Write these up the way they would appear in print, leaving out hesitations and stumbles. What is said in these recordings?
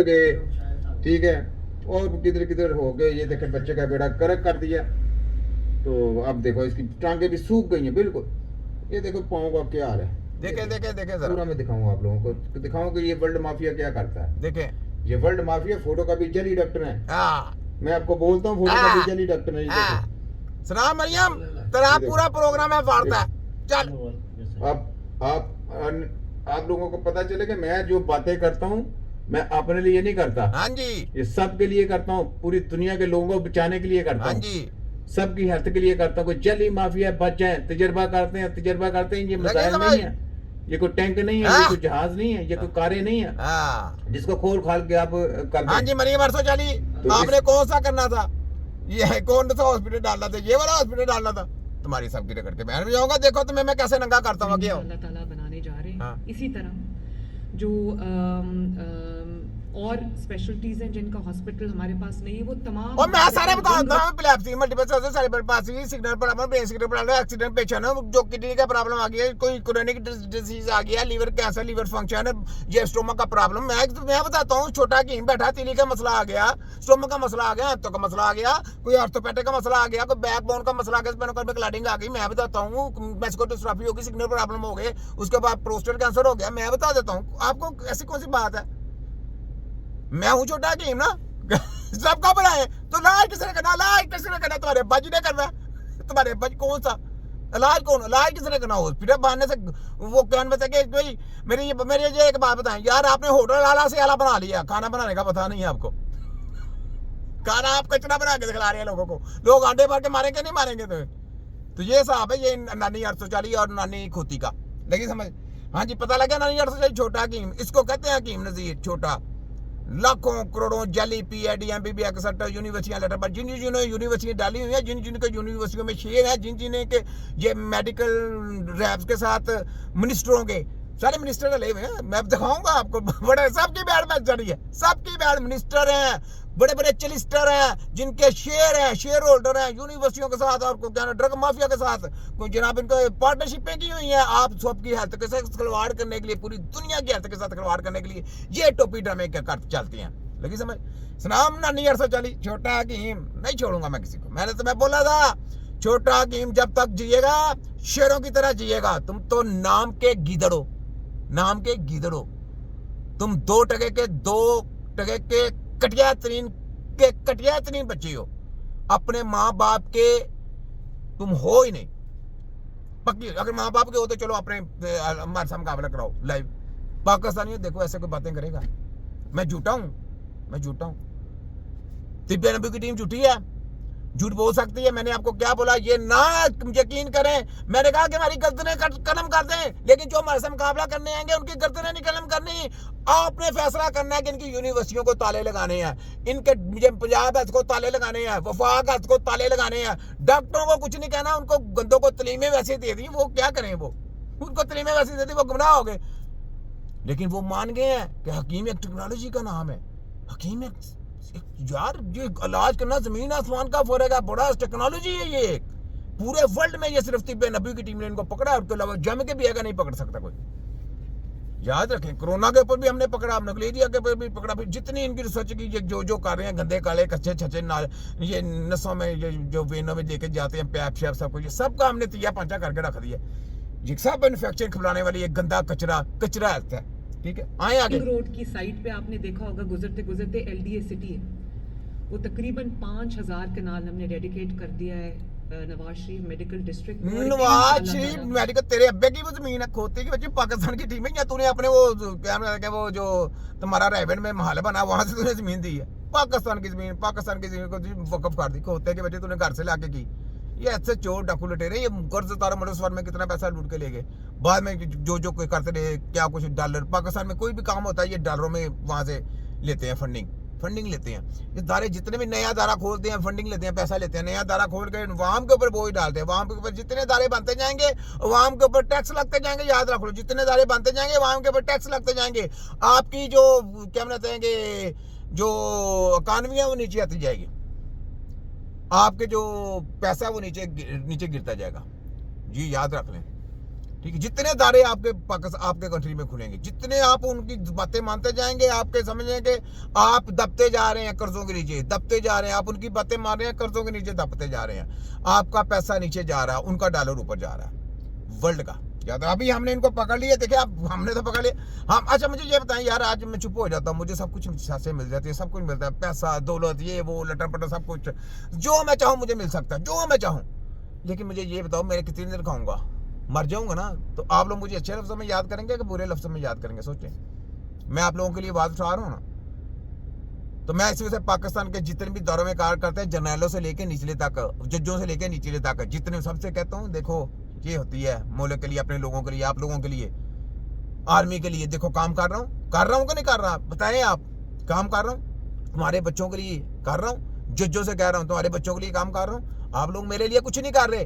गए, ठीक है, और किधर किधर हो गए। ये देखे बच्चे का बेड़ा गर्क कर दिया। तो अब देखो इसकी टांगे भी सूख गई हैं बिल्कुल। ये देखो पाँव का क्या हाल है। देखे देखे देखे जरा, पूरा मैं दिखाऊंगा आप लोगों को, दिखाऊंगा कि ये वर्ल्ड माफिया क्या करता है। देखे। ये वर्ल्ड माफिया फोटो का भी जली डॉक्टर है। हाँ मैं आपको बोलता हूँ फोटो का भी जली डॉक्टर है। ये देखो, सलाम मरियम, तेरा पूरा प्रोग्राम है फाड़ता है। चल आप लोगों को पता चले कि मैं जो बातें करता हूँ मैं अपने लिए नहीं करता। हाँ जी, ये सब के लिए करता हूँ, पूरी दुनिया के लोगों को बचाने के लिए करता हाँ हूँ, जी। सबकी हेल्थ के लिए करता हूँ। कोई जली माफिया बच जाए, तजर्बा करते हैं, ये लगे मिसाइल समझ। नहीं है, ये कोई टैंक नहीं है, ये कोई जहाज नहीं है, ये कोई कारें नहीं है हाँ जिसको खोल खाल के आप कर हाँ दें। जी मरियम अरसो चली। तो आपने कौन सा करना था? ये कौन सा हॉस्पिटल डालना था? ये वाला हॉस्पिटल डालना था? तुम्हारी सबकी रगड़ के मैं भी जाऊंगा। देखो तुम्हें मैं कैसे नंगा करता हूँ। अल्लाह ताला बनाने जा रहे हैं। हाँ। इसी तरह जो और स्पेशलिटीज हैं जिनका हॉस्पिटल हमारे पास नहीं है, वो तमाम और मैं सारे बताता हूँ। Epilepsy, multiple sclerosis, cerebral palsy, signal problem, brain signal problem, accident patient है जो किडनी का प्रॉब्लम आ गया, कोई क्रोनिक डिजीज आ गया, लीवर कैंसर, लीवर फंक्शन, ये स्टोमक का प्रॉब्लम। मैं बताता हूँ। छोटा कीम बैठा, तीली का मसला आ गया, स्टोमक का मसला आ गया, हाथों का मसला आ गया, कोई ऑर्थोपेडिक का मसला आ गया, कोई बैक बोन का मसला आ गया, स्पाइनल कॉर्ड में क्लॉटिंग आ गई। मैं बताता हूँ। वेस्कुलर डिस्ट्रॉफी होगी, सिग्नल प्रॉब्लम हो गए, उसके बाद प्रोस्टेट कैंसर हो गया। मैं बता देता हूँ आपको। ऐसी कौन सी बात है? मैं हूं छोटा कीम ना। सबका बनाए तो लाइक किसने करना? लाइक किसने करना? तुम्हारे अब्बा जी ने करना। तुम्हारे अब्बा जी कौन सा इलाज? कौन इलाज किसने करना? हॉस्पिटल बनने से वो कौन बता के भाई मेरी ये एक बात बताएं यार, आपने होटल आला से आला बना लिया, खाना बनाने का पता नहीं है आपको। खाना आप कचरा बना के दिखला रहे हैं लोगों को। लोग आंडे भर के मारेंगे नहीं मारेंगे? तो ये साहब है ये नानी 840 और नानी खोती का। लेकिन समझ। हाँ जी पता लगा। नानी 840 छोटा हकीम, इसको कहते हैं हकीम नजीर छोटा। लाखों करोड़ों जाली पीएचडी एमबीबीएस एक्सेट्रा यूनिवर्सिटियां लेटर पर जिन यूनिवर्सिटियां डाली हुई है, जिन जिन के यूनिवर्सिटियों में शेयर है, जिन जिन के ये मेडिकल रैप्स के साथ मिनिस्टरों के सारे मिनिस्टर डले हुए हैं। मैं दिखाऊंगा आपको। बड़े सबकी बैड में चढ़ी है, सबकी बैड मिनिस्टर हैं, बड़े बड़े चलिस्टर हैं, जिनके शेयर हैं, शेयर होल्डर हैं यूनिवर्सिटियों के साथ और क्या ड्रग माफिया के साथ। जनाब इनको पार्टनरशिपें की हुई हैं आप सबकी हेल्थ के साथ खिलवाड़ करने के लिए, पूरी दुनिया की हेल्थ के साथ खिलवाड़ करने के लिए ये टोपी ड्रामे क्या कर चलती हैं। लेकिन समझ। सनाम नानी 840 छोटा हकीम नहीं छोड़ूंगा मैं किसी को। मैंने तुम्हें बोला था छोटा हकीम जब तक जिएगा शेरों की तरह जिएगा। तुम तो नाम के गीदड़ो, नाम के गीदड़ो। तुम 2 टके के कटिया तरीन बच्चे हो। अपने माँ बाप के तुम हो ही नहीं पक्की। अगर माँ बाप के हो तो चलो अपने हमारे साथ मुकाबला कराओ लाइव। पाकिस्तानी देखो ऐसे कोई बातें करेगा। मैं झूठा हूं। तिब्बत नबी की टीम झूठी है, झूठ बोल सकती है। मैंने आपको क्या बोला ये ना यकीन करें। मैंने कहा कि हमारी गर्दनें कलम कर दें, लेकिन जो हमारे से मुकाबला करने आएंगे उनकी गर्दनें नहीं कलम करनी। आपने फैसला करना है कि इनकी यूनिवर्सिटियों को ताले लगाने हैं, इनके पंजाब हेल्थ को ताले लगाने हैं, वफाक हेल्थ को ताले लगाने हैं। डॉक्टरों को कुछ नहीं कहना, उनको गंदों को तलीमें वैसे दे दी। वो क्या करें? वो उनको तलीमें वैसे दे दी, वो गुमराह हो गए। लेकिन वो मान गए हैं कि हकीम एक टेक्नोलॉजी का नाम है। हकीम यार ये इलाज करना जमीन आसमान का फर्क है। बड़ा टेक्नोलॉजी है ये। पूरे वर्ल्ड में ये सिर्फ तिब्बत नबी की टीम ने इनको पकड़ा, उसके अलावा जम के भी आगे नहीं पकड़ सकता कोई। याद रखें कोरोना के ऊपर भी हमने पकड़ा, मलेरिया के ऊपर भी पकड़ा। फिर जितनी इनकी रिसर्च की जो कर रहे हैं गंदे काले कच्चे छचे ये नसों में ये जो वेनों में लेके जाते हैं पैप शैप सब कुछ, सबका हमने तिया पांचा करके रख दिया। ये सब मैन्युफैक्चरिंग खिलाने वाली ये गंदा कचरा हेल्थ है। ठीक है आए आगे। रोड की साइड पे आपने देखा होगा गुजरते गुजरते एलडीए सिटी है, वो तकरीबन 5000 कनाल हमने डेडिकेट कर दिया है Nawaz Sharif medical district. Nawaz Sharif medical तेरे अब्बे की वो जमीन है, खोते की बच्ची पाकिस्तान की टीम है, या तूने अपने वो क्या वो जो तुम्हारा रेवन में महल बना वहां से तूने जमीन दी है? पाकिस्तान की जमीन को वकफ कर दी। खोते के बच्चे तूने घर से लाके की। ये ऐसे चोर डाकू लुटेरे, ये कर्ज तारा मरोसवर में कितना पैसा लूट के ले गए। बाद में जो कोई करते रहे क्या कुछ डॉलर। पाकिस्तान में कोई भी काम होता है ये डॉलरों में वहां से लेते हैं, फंडिंग लेते हैं। ये दारे जितने भी नया दारा खोलते हैं फंडिंग लेते हैं, पैसा लेते हैं। नया दारा खोल के वाम के ऊपर बोझ डालते हैं। वाम के ऊपर जितने दारे बनते जाएंगे वाम के ऊपर टैक्स लगते जाएंगे। याद रख लो, जितने दारे बनते जाएंगे वाम के ऊपर टैक्स लगते जाएंगे। आपकी जो क्या बताएंगे जो इकानमी है वो नीचे आती जाएगी, आपके जो पैसा है वो नीचे गिरता जाएगा। जी याद रख लें। ठीक है, जितने अदारे आपके पाकिस्तान आपके कंट्री में खुलेंगे, जितने आप उनकी बातें मानते जाएंगे, आपके समझेंगे आप दबते जा रहे हैं कर्जों के नीचे, दबते जा रहे हैं, आप उनकी बातें मान रहे हैं, कर्जों के नीचे दबते जा रहे हैं, आपका पैसा नीचे जा रहा है, उनका डॉलर ऊपर जा रहा है वर्ल्ड का। या तो अभी हमने इनको पकड़ लिया, देखिए अब हमने तो पकड़ लिया हम। अच्छा मुझे ये बताएं यार, आज मैं चुप हो जाता हूँ, मुझे सब कुछ से मिल जाती है, सब कुछ मिलता है, पैसा दौलत ये वो लटर पटर सब कुछ, जो मैं चाहूँ मुझे मिल सकता है, जो मैं चाहूँ। लेकिन मुझे ये बताओ मैं कितनी देर खाऊंगा, मर जाऊंगा ना, तो आप लोग मुझे अच्छे लफ्जों में याद करेंगे कि बुरे लफ्जों में याद करेंगे? सोचें, मैं आप लोगों के लिए आवाज उठा रहा हूँ ना। तो मैं इस वजह से पाकिस्तान के जितने भी दौरों में कार्य करते हैं, जर्नैलों से लेके निचले तक, जजों से लेके निचले तक, जितने सबसे कहता हूँ देखो ये होती है मुल्क के लिए, अपने लोगों के लिए, आप लोगों के लिए, आर्मी के लिए, देखो काम कर रहा हूँ कि नहीं कर रहा? बताएं आप, काम कर रहा हूँ तुम्हारे बच्चों के लिए, कर रहा हूँ, जजों से कह रहा हूँ तुम्हारे बच्चों के लिए काम कर रहा हूँ। आप लोग मेरे लिए कुछ नहीं कर रहे,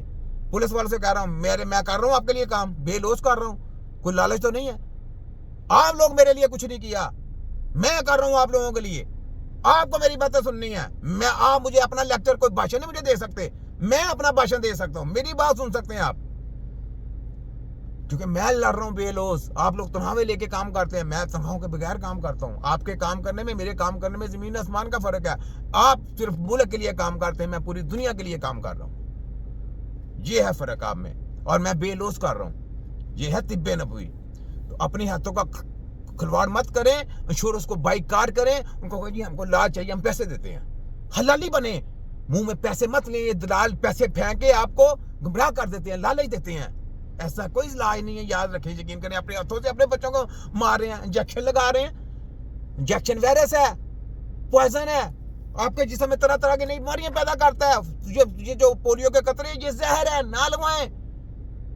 पुलिस वालों से कह रहा हूँ मैं कर रहा हूँ आपके लिए काम, बेलोस कर रहा हूँ, कोई लालच तो नहीं है। आप लोग मेरे लिए कुछ नहीं किया, मैं कर रहा हूँ आप लोगों के लिए। आपको मेरी बातें सुननी है, मैं आप मुझे अपना लेक्चर, कोई भाषण नहीं मुझे दे सकते, मैं अपना भाषण दे सकता हूँ, मेरी बात सुन सकते हैं आप, क्योंकि मैं लड़ रहा हूँ बेलोस। आप लोग तनख्वाह लेके काम करते हैं, मैं तनख्वाहों के बगैर काम करता हूँ। आपके काम करने में, मेरे काम करने में जमीन आसमान का फर्क है। आप सिर्फ मुल्क के लिए काम करते हैं, मैं पूरी दुनिया के लिए काम कर रहा हूँ, ये है फर्क आप में, और मैं बेलोस कर रहा हूँ, ये है तिब्बे नबवी। तो अपनी हाथों का खिलवाड़ मत करें, इंश्योरेंस को बाइकार करें, उनको कहिए हमको लाज चाहिए, हम पैसे देते हैं, हलाली बने, मुंह में पैसे मत लें, ये दलाल पैसे फेंक के आपको गुमराह कर देते हैं, लालच देते हैं। ऐसा कोई इलाज नहीं है, याद रखें, यकीन करें। अपने हाथों से अपने बच्चों को मार रहे हैं, इंजेक्शन लगा रहे हैं, इंजेक्शन वायरस है, पॉइजन है, आपके जिस्म में तरह तरह की नई बीमारियां पैदा करता है। ये जो पोलियो के कतरे, ये जहर है, ना लगवाएं,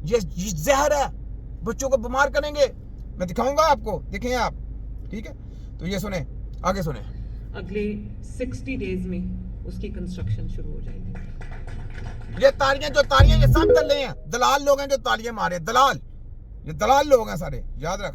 ये जहर है, बच्चों को बीमार करेंगे। मैं दिखाऊंगा आपको, देखें आप, ठीक है? तो ये सुने, आगे सुने। अगले 60 डेज में उसकी कंस्ट्रक्शन शुरू हो जाएगी। ये तालियां ये सब दल्ले हैं, दलाल लोग हैं जो तालियां मारे, दलाल, ये दलाल लोग हैं सारे, याद रख।